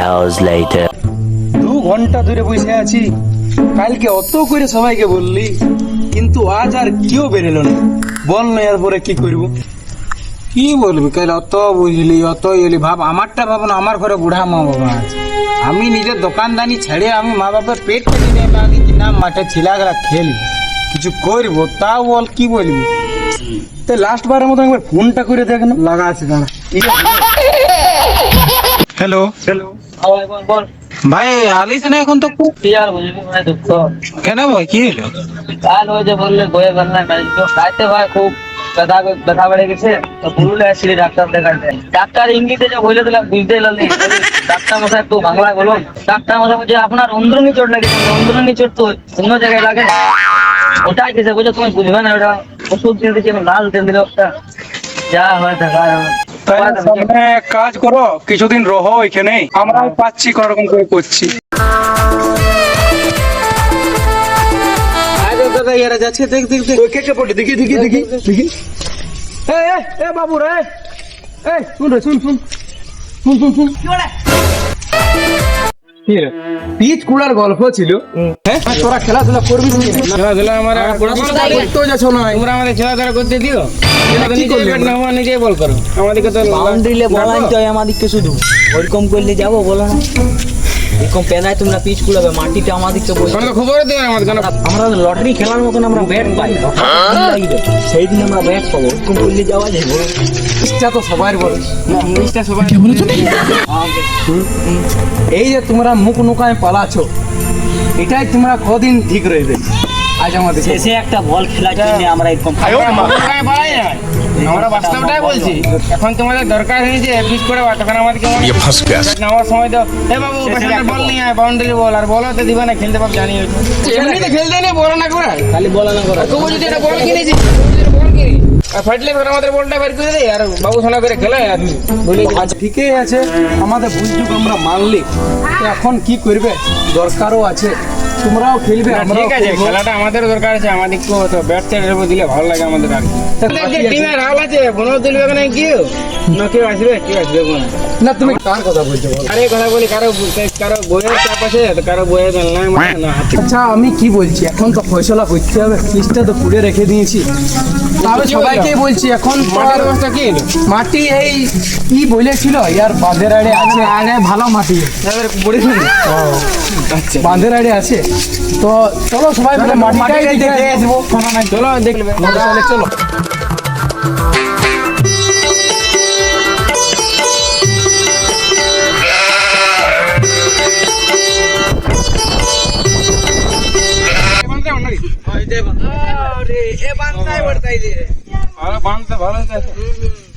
hours later. 2 ঘন্টা ধরে বসে আছি। কালকে অত করে সবাইকে বললি, কিন্তু আজ আর কেউ বেরোলো না। বল না এরপরে কি করব? কি বলবি কাল অত বুঝলি অত এলি ভাব আমারটা ভাব না, আমার ঘরে বুড়া মা বাবা আছে। আমি নিজের দোকানদানি ছেড়ে আমি মা বাবার পেট কেটে নিয়ে মাগি না মাঠে ছেলেগুলা খেলবি কিছু করবো, তাও বল কি বলবি? তো লাস্ট বারের মতো একবার ফোনটা করে দেখ না। লাগা আছে দাঁড়া। হ্যালো হ্যালো, বল ভাই, আলিস না এখন তো? কি আর বুঝবি ভাই, দুঃখ। কেন ভাই কি হলো? কাল ওই যে বললে বয়ে গেলাম রাইতে ভাই খুব ব্যথা বেড়ে গেছে, তো পুরুলিয়া আসছিলি ডাক্তার দেখাতে। ডাক্তার ইঙ্গিতে যে বলে দিলাম বুঝতে এলাম ডাক্তার মশাই একটু বাংলায় বলুন। ডাক্তার মশাই বলছে আপনার অন্দরুনি চোট লেগেছে। অন্দরুনি চোট তো অন্য জায়গায় লাগে, ওটাই দিয়েছে। বলছে তুমি বুঝবে না, ওটা ওষুধ দিয়ে দিচ্ছে, লাল তেল দিল একটা, যা হয় দেখা তাহলে এক কাজ করো, কিছুদিন রহো এখানে, আমরাও পাচ্ছি কোন রকম করে করছি। দাদা ইয়ারা যাচ্ছে, দেখ দেখ দেখ ওই কে পড়ে দেখি দেখি দেখি দেখি। এ বাবু রে, শুন রে, শুন শুন শুন শুন শুন। পিচ কুড়ার গল্প ছিল। হ্যাঁ, তোরা খেলাধুলা করবি না? খেলাধুলা আমার তো যাচ্ছ না, তোমরা আমাদের খেলাধুলা করতে দিও। নিজেই বল করো, আমাদেরকে তো বাউন্ডারিলে বল আনতে হয় আমাদেরকে, শুধু ওইরকম করলে যাবো বলো না? এরকম পেনায় তোমরা পিচ কুড়াবে, মাটিটা আমাদেরকে বলছো। খবর দেবে আমাদের কেন? আমরা লটারি খেলার মতন আমরা ব্যাট পাই, সেই দিন আমরা ব্যাট পাবো। ওরকম করলে যাওয়া যায় বলো? ইচ্ছা তো সবার বলে। ইংলিশটা সবাই বলেছো। এই যে তোমরা মুখ নুকায় পালাছো, এটাই তোমরা কদিন ঠিক রইবে। আজ আমাদের শেষে একটা বল খেলার জন্য আমরা এরকম আমরা বাস্তবটাই বলছি। এখন তোমাদের দরকার হয়েছে পিচ করে, তখন আমাদেরকে নেওয়ার সময় দাও। এ বাবু বল নিয়ে আয়, বাউন্ডারি বল। আর বল তো দিবে না, খেলতে পারবে জানি। এমনিতে খেলতে নেই, বল না করে খালি বল না করা। তবু যদি এটা বল কিনেছি, বল কিনি আর ফাটলে ফের আমাদের বলটা বের করে দেয়, আর বাবু সোনা করে খেলে বলি। আচ্ছা ঠিকই আছে, আমাদের বুঝুক আমরা মানলি। তো এখন কি করবে, দরকারও আছে, তোমরাও খেলবে, আমরাও ঠিক আছে। খেলবো। খেলাটা আমাদের দরকার আছে, আমাদেরকেও তো ব্যাট সাইডের উপর দিলে ভালো লাগে আমাদের। আর কি টিমের হাল আছে, বনো তুলবে না কেউ, না কেউ আসবে, কেউ আসবে না। না তুমি কার কথা বলছো বলো? আরে কথা বলি, কারো বইয়ের চাপ আছে, কারো বইয়ের না। আচ্ছা আমি কি বলছি, এখন তো ফয়সলা করতে হবে, ফিসটা তো পুড়ে রেখে দিয়েছি। তবে সবাইকে বলছি এখন মাটির ব্যবস্থা কি হলো? মাটি এই কি বলেছিল, ইয়ার বাঁধের আড়ে আছে, আগে ভালো মাটি বাঁধের আড়ে আছে। তো চলো সবাই মিলে মাটিটাই দেখে আসবো। চলো দেখবে, তাহলে চলো।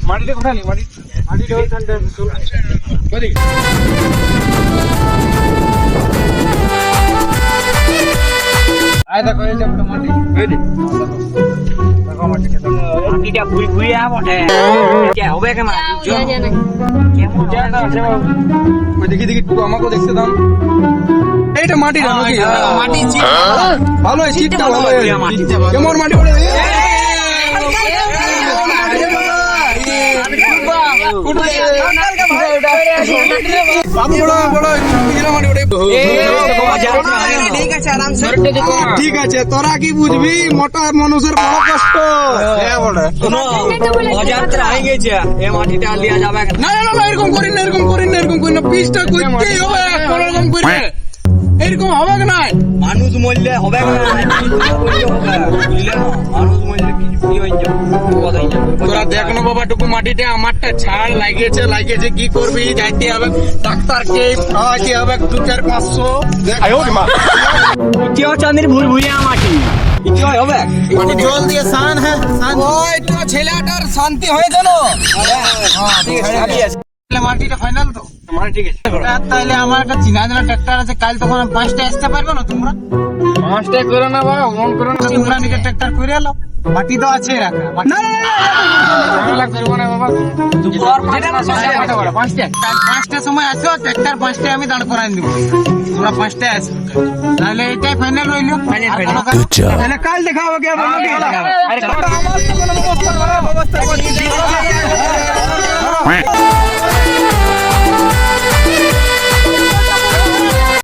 মাটিটা কোথায় মাটিটা ওইখানটা দেখো, এই যে মাটি মাটিটা ঘুরি ঘুরি বটে হবে কেমন? দেখি দেখি একটু আমাকেও দেখতে দাও। এইটা মাটি না নাকি? মাটি ভালো, শীতটা ভালো। কেমন মাটি পড়ে? ঠিক আছে, তোরা কি বুঝবি মোটা মানুষের বড় কষ্ট। অযাত্রা হয়ে গেছে, এ মাটিটা লিয়া যাবে না না না, এরকম করিন না, এরকম করিন না, এরকম করিন না। পিসটা করতেই হবে, কোনরকম করে এরকম হবে না। মানুষ মরলে হবে না, মানুষ মরলে কি হয়ে যাবে? তোরা দেখ না বাবা, টুকু মাটিতে আমারটা ছাড় লাগিয়েছে কি করবি? যাইতে হবে ডাক্তারকে, খাওয়াতে হবে 2-4-500। কেউ চাঁদের ভুল ভুলিয়া মাটি হবে মানে জল দিয়ে স্নান। হ্যাঁ, ওই তো ছেলেটার শান্তি হয়ে গেল। মাটিটা ফাইনাল তো। ঠিক আছে, তাহলে আমার একটা চিনা জানা ট্রাক্টর আছে, কাল তখন 5টা আসতে পারবে না তোমরা? 5টা করে না ভাই, মন করে না, তোমরা নিজে ট্রাক্টর করে এলো। মাটি তো আছে রাখা, না না ঝামেলা করবো না বাবা। 5টার সময় আসো, ট্রাক্টর 5টায় আমি দাঁড় করাই দিব, তোমরা 5টায় আসো। তাহলে এটাই ফাইনাল রইলো। তাহলে কাল দেখা হবে কি? আমার তো কোনো ব্যবস্থা